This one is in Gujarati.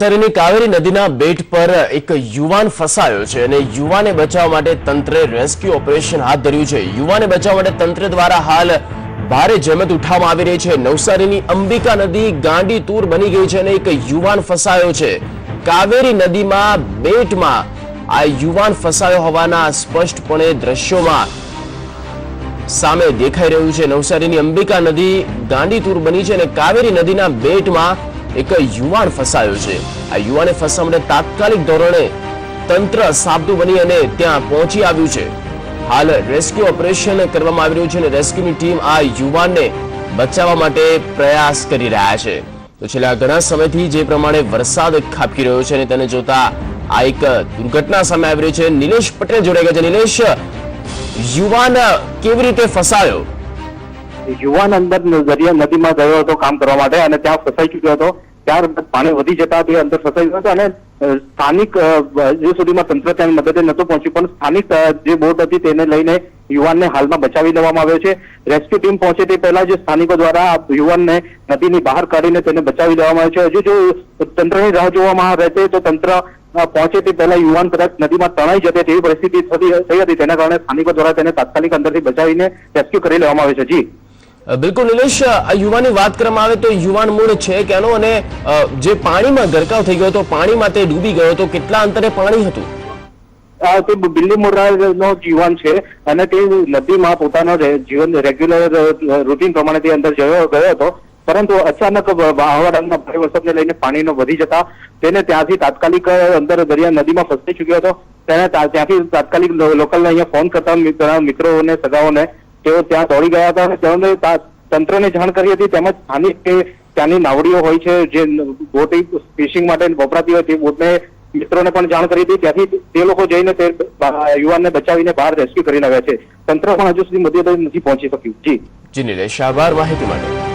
નવસારીની કાવેરી નદીના બેટ પર એક યુવાન ફસાયો છે અને યુવાને બચાવવા માટે તંત્રે રેસ્ક્યુ ઓપરેશન હાથ ધર્યું છે। યુવાને બચાવવા માટે તંત્ર દ્વારા હાલ ભારે જહેમત ઉઠાવવામાં આવી રહી છે। નવસારીની અંબિકા નદી ગાંડીતુર બની ગઈ છે અને એક યુવાન ફસાયો છે। કાવેરી નદીમાં બેટમાં આ યુવાન ફસાયો હોવાના સ્પષ્ટપણે દ્રશ્યોમાં સામે દેખાઈ રહ્યું છે। નવસારીની અંબિકા નદી ગાંડીતુર બની છે અને કાવેરી નદીના બેટમાં એક યુવાન ફસાયો છે। આ યુવાને ફસાવા માટે તાત્કાલિક ધોરણે તંત્ર સાબદું બની અને ત્યાં પહોંચી આવ્યું છે। હાલ રેસ્ક્યુ ઓપરેશન કરવામાં આવી રહ્યું છે અને રેસ્ક્યુની ટીમ આ યુવાનને બચાવવા માટે પ્રયાસ કરી રહ્યા છે। તો છેલ્લા ઘણા સમયથી જે પ્રમાણે વરસાદ ખાબકી રહ્યો છે અને તેને જોતા આ એક દુર્ઘટના સામે આવી રહી છે। નિલેશ પટેલ જોડાઈ ગયા છે। નિલેશ, યુવાન કેવી રીતે ફસાયો? યુવાન અંદર દરિયા નદીમાં ગયો હતો કામ કરવા માટે અને ત્યાં ફસાઈ ચુક્યો હતો। ત્યારબાદ પાણી વધી જતા તે અંદર ફસાઈ ગયો હતો અને સ્થાનિક હજુ સુધીમાં તંત્ર ત્યાં મદદે નહોતું પહોંચ્યું, પણ સ્થાનિક જે બોટ હતી તેને લઈને યુવાનને હાલમાં બચાવી લેવામાં આવ્યો છે। રેસ્ક્યુ ટીમ પહોંચે તે પહેલા જે સ્થાનિકો દ્વારા યુવાનને નદીની બહાર કાઢીને તેને બચાવી લેવામાં આવ્યો છે। હજુ જો તંત્રની રાહ જોવામાં રહેશે તો તંત્ર પહોંચે તે પહેલા યુવાન કદાચ નદીમાં તણાઈ જતે તેવી પરિસ્થિતિ થઈ હતી, તેના કારણે સ્થાનિકો દ્વારા તેને તાત્કાલિક અંદરથી બચાવીને રેસ્ક્યુ કરી લેવામાં આવે છે। જી બિલકુલ નિલેશ, આ યુવાનની વાત કરવામાં આવે તો યુવાન મૂળ છે ક્યાંનો અને જે પાણીમાં ગરકાવ થઈ ગયો હતો, પાણીમાં તે ડૂબી ગયો હતો, કેટલા અંતરે પાણી હતું? તે બિલ્લીમોરાનો યુવાન છે અને તે નદીમાં પોતાનો જીવન રેગ્યુલર રૂટીન પ્રમાણે તે અંદર ગયો હતો, પરંતુ અચાનક વાવાઝોડાના ભારે વરસાદને લઈને પાણીનો વધી જતા તેને ત્યાંથી તાત્કાલિક અંદર દરિયા નદીમાં ફસાઈ ચુક્યો હતો। તેને ત્યાંથી તાત્કાલિક લોકલને અહીંયા ફોન કરતા મિત્રોને સગાઓને તેઓ ત્યાં દોડી ગયા હતા અને તેઓને તંત્રને જાણ કરી હતી, તેમજ સ્થાનિક કે ત્યાંની નાવડીઓ હોય છે જે બોટ ફિશિંગ માટે વપરાતી હોય તે બોટને મિત્રોને પણ જાણ કરી હતી। ત્યાંથી તે લોકો જઈને તે યુવાનને બચાવીને બહાર રેસ્ક્યુ કરી લાવ્યા છે। તંત્ર પણ હજુ સુધી મદદ નથી પહોંચી શક્યું। જી નિલેશ, આભાર માહિતી માટે।